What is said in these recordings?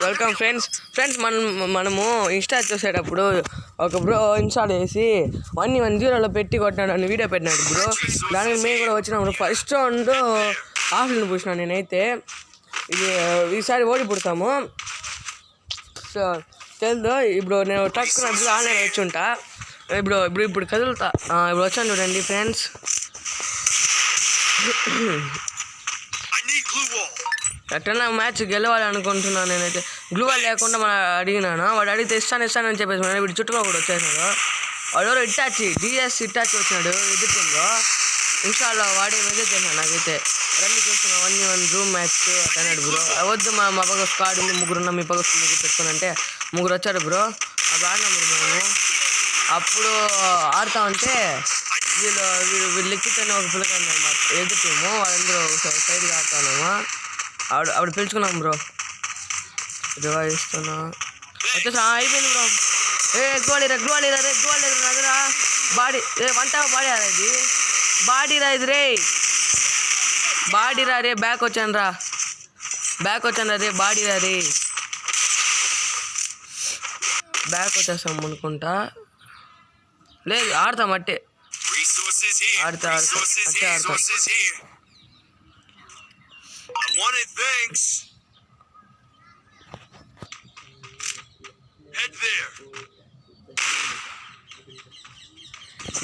Welcome friends మనము Insta చూసేటప్పుడు ఒక బ్రో ఇన్స్టాల్ చేసి 110లో పెట్టి కొట్టినాడు అని వీడియో పెట్టినాడు బ్రో. దానికి మేము కూడా వచ్చినాము. ఫస్ట్ రౌండ్ ఆఫ్లైన్ పూసినాను నేనైతే. ఈసారి ఓడి పుడతాము. సో తెలుదు. ఇప్పుడు నేను తక్కువ ఆన్లైన్ వచ్చి ఉంటా. ఇప్పుడు కదులుతా. ఇప్పుడు వచ్చాను చూడండి ఫ్రెండ్స్. ఎట్టన్నా మ్యాచ్ గెలవాలి అనుకుంటున్నాను నేనైతే. గ్లూవాల్ లేకుండా మనం అడిగినాను. వాడు అడిగితే ఇస్తానని చెప్పేసి వీడు చుట్టులో కూడా వచ్చేసాడు. వాడు ఎవరో ఇట్టాచి డిఎస్ ఇట్టాచి వచ్చినాడు ఎదుర్కొందో. ఇన్స్టాల్లో వాడే మెసేజ్ చేశాను నాకైతే. రండి చూస్తున్నాం 1v1 రూమ్ మ్యాచ్ అన్నాడు బ్రో. వద్దు మా పక్క స్క్వాడ్ ఉంది, ముగ్గురున్నాం, మీ పక్క ముగ్గురు పెట్టుకుని అంటే ముగ్గురు వచ్చాడు బ్రో. అప్పుడు ఆడినాం మేము. అప్పుడు ఆడుతా ఉంటే వీళ్ళు లెక్కితేనే ఒక పిల్లకాయలు అనమాట ఎదుర్టీము. వాళ్ళందరూ సైడ్గా ఆడుతున్నాము. ఆవిడ పిలుచుకున్నాం బ్రో. రివైవ్ ఇస్తున్నా వచ్చేసా. అయిపోయింది బ్రో. గోళీరా నగరా బాడీ వంట బాడీ రా ఇది. బాడీరా ఇది రే. బాడీరా రే. బ్యాక్ వచ్చాను రా రే. బాడీరా రే. బ్యాక్ వచ్చేస్తాం అనుకుంటా. లేదు ఆడతాం అట్టే. ఆడతా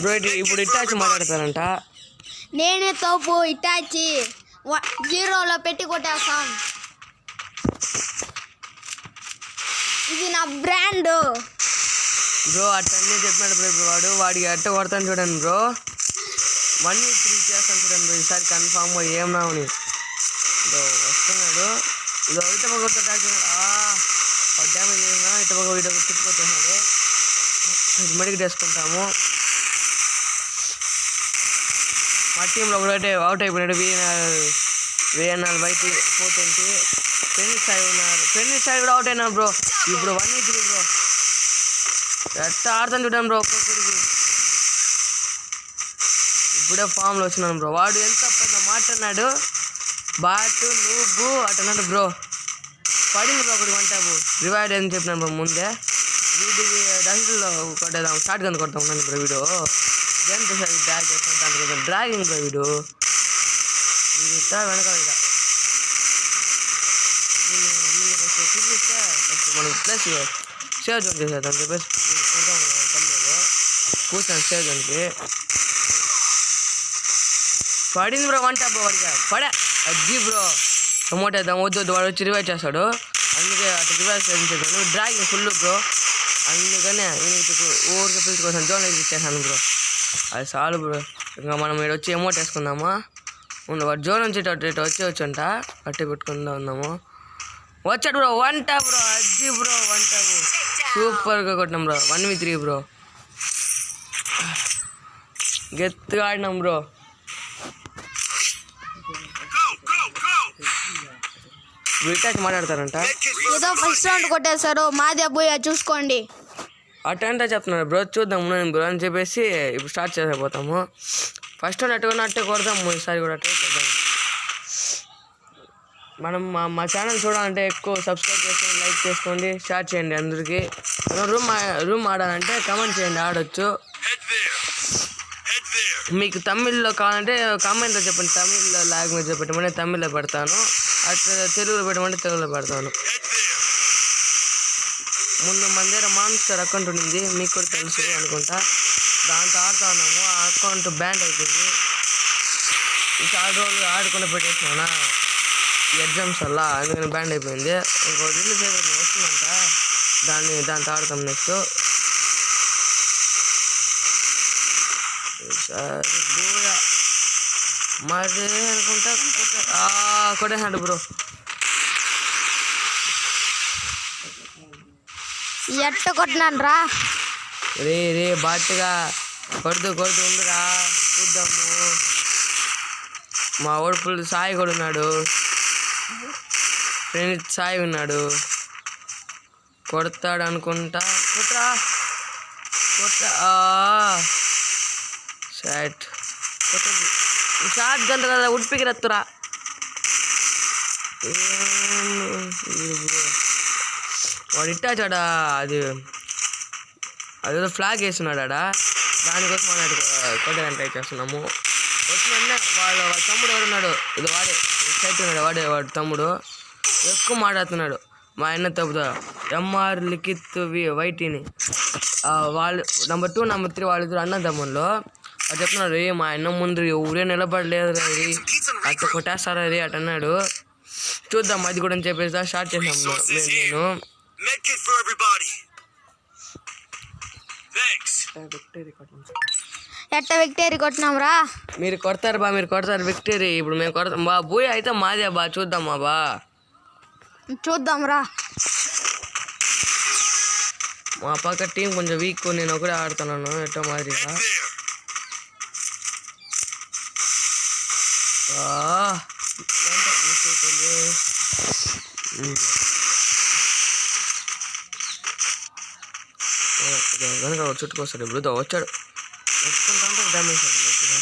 బ్రో. ఇప్పుడు ఇట్టాచి మాట్లాడతారంట. నేనే తోపు ఇట్టాచి 0లో పెట్టి కొట్టేస్తాం. ఇది నా బ్రాండ్ బ్రో. అట్టన్నీ చెప్పినాడు బ్రో. ఇప్పుడు వాడికి అట్ట కొడతాను చూడండి బ్రో. 1v3 చేస్తాను చూడండి బ్రో. ఈసారి కన్ఫామ్ ఏం రావని వస్తున్నాడు. ఇదో ఇట పక్క డ్యామేజ్ చేసినా ఇట పక్క వీట చుట్టుకొచ్చేసినాడు. మెడికి వేసుకుంటాము. మా టీంలో ఒకటే అవుట్ అయిపోయినాడు. VNL బయట 420. ఫ్రెండ్స్ సైడ్ ఉన్నారు. ఫ్రెండ్స్ సైడ్ కూడా అవుట్ అయినారు బ్రో. ఇప్పుడు 1v3 బ్రో. ఎట్ట ఆడతాను చూడండి బ్రో. ఒక్కొక్కడికి ఇప్పుడే ఫామ్లో వచ్చినాను బ్రో. వాడు ఎంత పెద్ద మాట్లాడినాడు. బాటు నువ్వు అట్టన్నాడు బ్రో. పడింది బ్రో ఒకటి వంటాపు. రివైడ్ అని చెప్పినాను బ్రో ముందే. వీడికి డస్ట్లో కొట్టేద్దాం. షార్ట్ గన్ కొడతాం ఉన్నాను బ్రో. వీడు గన్ సరి డ్రాగ్ చేసుకుంటాను కదా. Dragging bro. వీడు ఇట్లా వెనకాల ఇక చూపిస్తే మనం ప్లస్ సేవ్ జోన్ చేసేద్దాం చెప్పేసి కొడతాం. పర్లేదు కూర్చొని సేవ్ జోన్కి పడింది బ్రో. వంట బ్రో. వాడికి పడే అజ్జి బ్రో. టొమాటో వేద్దాం. వద్దు వాడు వచ్చి రివైవ్ చేస్తాడు. అందుకే అటు రివైవ్ చేయించాను. Dragging full bro. అందుకనే ఊరికి పిలుచుకోసాను. జోన్ ఇచ్చేసాను బ్రో. అది చాలు బ్రో. ఇంకా మనం ఇక్కడ వచ్చి అమౌంట్ వేసుకుందామా. వాడు జోన్ నుంచి ఇటు వచ్చంట. అట్టే పెట్టుకుందా ఉన్నాము. వచ్చాడు బ్రో. వంట బ్రో. అజ్జి బ్రో. వంట బ్రో. సూపర్గా కొట్టినాం బ్రో. 1v3 bro. గెత్తుగా ఆడినాం బ్రో. విటాచ్ మాట్లాడతారంట. ఏదో ఫస్ట్ రౌండ్ కొట్టేశారు. మాదే పోయా చూసుకోండి. అటంటే చెప్తున్నారు బ్రో. చూద్దాం బ్రో అని చెప్పేసి ఇప్పుడు స్టార్ట్ చేసేపోతాము. ఫస్ట్ రౌండ్ అట్టే కొడదాము. ఈసారి కూడా ట్రై చేద్దాం. మనం మా ఛానల్ చూడాలంటే ఎక్కువ సబ్స్క్రైబ్ చేసుకోండి, లైక్ చేసుకోండి, షేర్ చేయండి అందరికీ. రూమ్ ఆడాలంటే కమెంట్ చేయండి. ఆడొచ్చు. మీకు తమిళ్లో కావాలంటే కామెంట్లో చెప్పండి. తమిళ్లో లాంగ్వేజ్ పెట్టమంటే తమిళ్లో పెడతాను. అట్లా తెలుగులో పెట్టమంటే తెలుగులో పెడతాను. ముందు మన దగ్గర మాన్స్టర్ అకౌంట్ ఉంది. మీకు కూడా తెలుసు అనుకుంటా. దాంతో ఆడుతూ ఉన్నాము. ఆ అకౌంట్ బ్యాన్ అయిపోయింది. చాలా రోజులు ఆడకుండా పెట్టేసినా ఎగ్జామ్స్ వల్ల. అందుకని బ్యాన్ అయిపోయింది. ఇంకో రిలీజ్ అయిపోయింది వస్తుందంట. దాంతో ఆడతాం నెక్స్ట్. బోయా మరి అనుకుంటా కొట్టేసాడు బ్రో. ఎట్ట కొట్టినాను రా. రే బాటుగా కొడుతూ ఉండురా. చూద్దాము. మా ఓడుపులు సాయి కూడా ఉన్నాడు. ఫ్రెండ్ సాయి ఉన్నాడు. కొడతాడు అనుకుంటా. షార్ట్ గంట కదా. ఉడిపికి రత్తురా. వాడు ఇట్టాచాడా అది అదేదో ఫ్లాగ్ వేస్తున్నాడు ఆడ, దానికోసం వాడు కొట్టడానికి ట్రై చేస్తున్నాము. వచ్చిన వాళ్ళ తమ్ముడు ఎవరున్నాడు, ఇది వాడే సైట్ ఉన్నాడు, వాడి తమ్ముడు ఎక్కువ మాట్లాడుతున్నాడు. మా అన్న తప్పుదా ఎంఆర్ లిఖిత్ వైటీని వాళ్ళు నెంబర్ 2 నెంబర్ 3 వాళ్ళిద్దరు అన్నదమ్ముల్లో అది చెప్తున్నాడు. మా అన్న ముందు ఊరే నిలబడలేదు రీ అట్ట కొట్టేస్తారా రీ అట్ అన్నాడు. చూద్దాం అది కూడా అని చెప్పేసి స్టార్ట్ చేసాము. నేను ఎట్ట విక్టరీ కొట్టినాం రా. మీరు కొడతారు విక్టరీ. ఇప్పుడు మేము కొడతాం బా. బూయ్ అయితే మాదే బా, చూద్దాం బా, చూద్దాం రా. మా పక్క టీం కొంచెం వీక్, నేను ఒకటే ఆడుతున్నాను ఎట్టో మాదిరిగా. చుట్టుకొస్తాడు ఇప్పుడు వచ్చాడు, ఎత్తుకుంటా అంటే డ్యామేజ్ అవుతుంది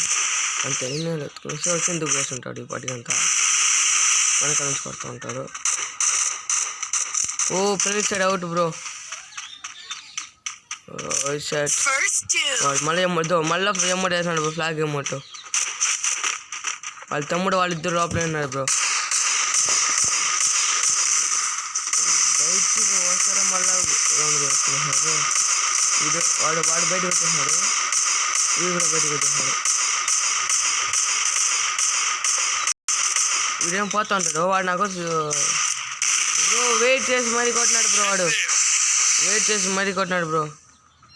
అంతే. నేను ఎత్తుకునేసి వచ్చి ఎందుకు వేస్తుంటాడు ఈ పాటికంతా వెనక నుంచి కొడుతూ ఉంటాడు. ఓ ప్రెడిక్టెడ్ అవుట్ బ్రో. మళ్ళీ ఎమ్మటి వేసాడు బ్రో, ఫ్లాగ్ ఎమ్మట్టు. వాళ్ళ తమ్ముడు వాళ్ళిద్దరు లోపలే ఉన్నారు బ్రో. బయటికి వస్తారా మళ్ళీ రౌండ్ వేస్తున్నారు. వాడు బయటకు వచ్చేసాడు, వీడు కూడా బయటకు వచ్చేసాడు. వీడేం పోతా ఉంటాడు. వాడు నాకు బ్రో వెయిట్ చేసి మరీ కొట్టినాడు బ్రో. బ్రో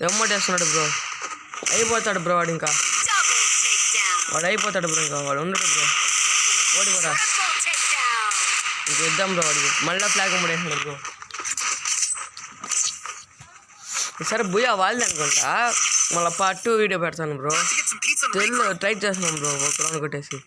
ఎమ్మటేస్తున్నాడు బ్రో. అయిపోతాడు బ్రో వాడు, ఇంకా వాడు అయిపోతాడు బ్రో. ఇంకా వాడు ఉండడు బ్రో, ఓడిపోరా ఇంక ఇద్దాం బ్రో వాడికి. మళ్ళీ ఫ్లాగ్ ఎమ్మడేసినాడు బ్రో. ఈసారి బుయ్యా వాళ్ళది అనుకుంటా. మళ్ళీ పార్ట్ 2 వీడియో పెడతాను బ్రో. ట్రై చేస్తున్నాం బ్రో ఒక రౌండ్ కొట్టేసి.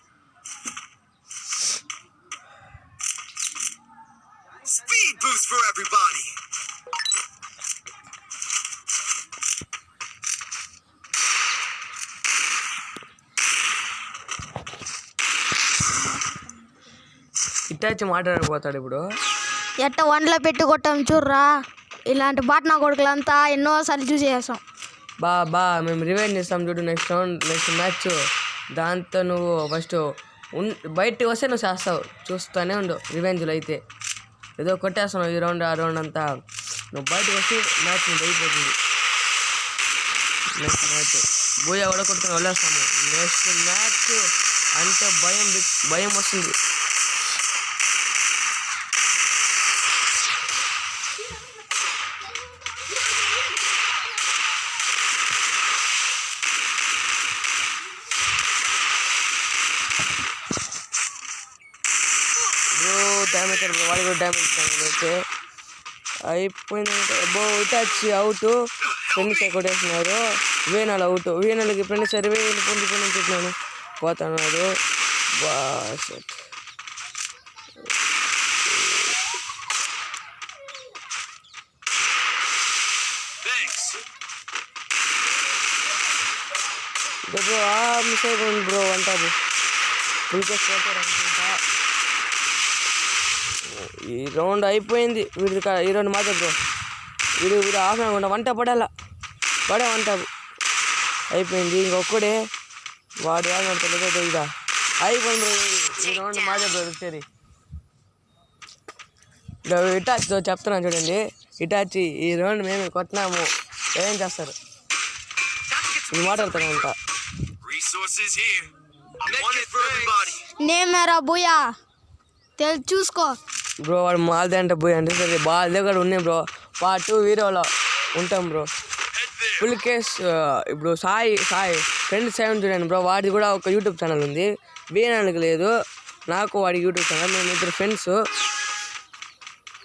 ఇట్టాచి మాట్లాడకపోతాడు ఇప్పుడు. ఎట్ట వంటలో పెట్టి కొట్టాం చూర్రా. ఇలాంటి బాట్నా కొడుకులంతా ఎన్నోసార్లు చూసేసాం. బా మేము రివైండ్ చేస్తాం చూడు. నెక్స్ట్ మ్యాచ్ దాంతో నువ్వు ఫస్ట్ బయటికి వస్తే నువ్వు చేస్తావు, చూస్తూనే ఉండు. రివెంజ్లో అయితే ఏదో కొట్టేస్తున్నావు ఈ రౌండ్ ఆ రౌండ్ అంతా. నువ్వు బయటకు వస్తే మ్యాచ్ నీకు అయిపోతుంది. నెక్స్ట్ మ్యాచ్ బూయా కూడా కొట్టుకొని వెళ్ళేస్తాము. నెక్స్ట్ మ్యాచ్ అంటే భయం వస్తుంది. డ్యామేజ్ బ్రో, వాడి కూడా డ్యామేజ్ ఇస్తాను అయితే అయిపోయిందంటే. ఇటాచి అవుట్, ఫ్రెండ్స్ కొట్టేస్తున్నారు. వేనాలు అవుట్, వేనాలకి ఫ్రెండ్స్ సరే వేలు పొందుకొని చెప్పినాను పోతున్నాడు. బ్రో మిస్ అయిపోయింది బ్రో అంటారు. క్రికెట్ పోతారు అనుకుంటా. ఈ రౌండ్ అయిపోయింది వీడి. ఈ రౌండ్ మాత్రం బ్రో వీడు హాఫ్ అనుకుంటా. వంట పడే వంట అయిపోయింది. ఇంకొక్కడే వాడు వాడినట్టు ఇదా అయిపోయింది బ్రో. ఈ రౌండ్ మాదే బ్రో వచ్చేది. ఇటాచి చెప్తున్నాను చూడండి. ఇటాచి ఈ రౌండ్ మేము కొట్టినాము, ఏం చేస్తారు ఇది మాట్లాడతాను అంట. నేమేరా బుయా చూసుకో బ్రో. వాడు మాల్దే అంటే పోయి అంటే సరే బాల్ దగ్గర ఉన్నాయి బ్రో. పార్ట్ 2 వీడియోలో ఉంటాం బ్రో. ఫుల్ కేస్ ఇప్పుడు సాయి ఫ్రెండ్ 7 చూడండి బ్రో. వాడిది కూడా ఒక యూట్యూబ్ ఛానల్ ఉంది. వీనానికి లేదు, నాకు వాడి యూట్యూబ్ ఛానల్. మేము ఇద్దరు ఫ్రెండ్స్.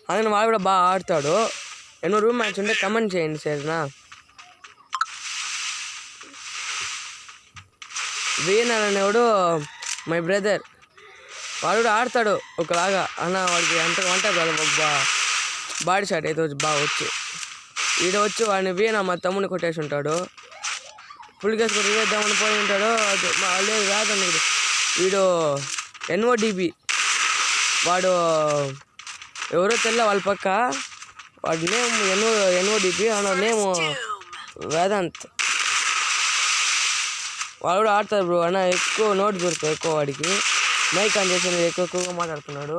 అందుకని వాడు కూడా బాగా ఆడతాడు. ఎన్నో రూమ్ మ్యాచ్ ఉంటే కమెంట్ చేయండి సరేనా. వీనాన్ అనేవాడు మై బ్రదర్. వాడు కూడా ఆడతాడు ఒకలాగా. అన్న వాడికి అంత వంట కదా బాడీ షాట్ అయితే వచ్చి బాగా వీడు వచ్చి వాడిని వీణ మా తమ్ముని కొట్టేసి ఉంటాడు. ఫుల్ కేసు కొట్టి వేద్దామని పోయి ఉంటాడు. అది లేదు రాదండి. వీడు NODB వాడు ఎవరో తెల్ల వాళ్ళ పక్క వాడి నేమ్ ఎన్ఓడిపి అన్న నేమ్ వేదాంత్. వాడు కూడా ఆడతాడు బ్రో అన్న. ఎక్కువ నోట్ దొరుకుతాయి ఎక్కువ వాడికి. మైక్ ఆన్ చేసి ఎక్కువగా మాట్లాడుతున్నాడు.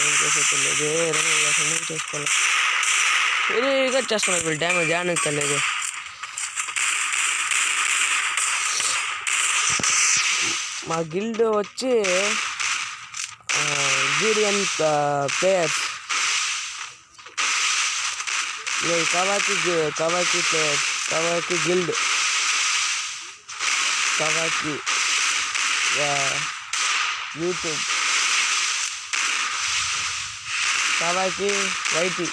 ఏం చేసేది చేసుకోవాలి. ఇదిగా చేస్తున్నాడు ఇప్పుడు డ్యామేజ్ ఆడనికి తెలియదు. మా గిల్డ్ వచ్చి GDN players. Kawaki players, Kawaki guild, Kawaki YouTube, Kawaki YT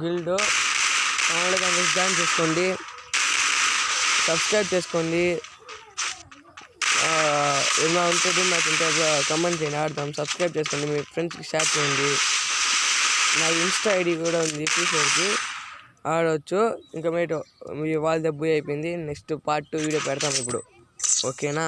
guild. దాన్ని జాయిన్ చేసుకోండి, సబ్స్క్రైబ్ చేసుకోండి. ఏమైనా ఉంటుంది మాకు ఉంటే కమెంట్ చేయండి, ఆడదాం. సబ్స్క్రైబ్ చేసుకోండి, మీ ఫ్రెండ్స్కి షేర్ చేయండి. నా ఇన్స్టా ఐడి కూడా ఉంది, చూసేది ఆడవచ్చు. ఇంకా మీ వాళ్ళ దెబ్బ అయిపోయింది. నెక్స్ట్ పార్ట్ 2 వీడియో పెడతాం ఇప్పుడు, ఓకేనా?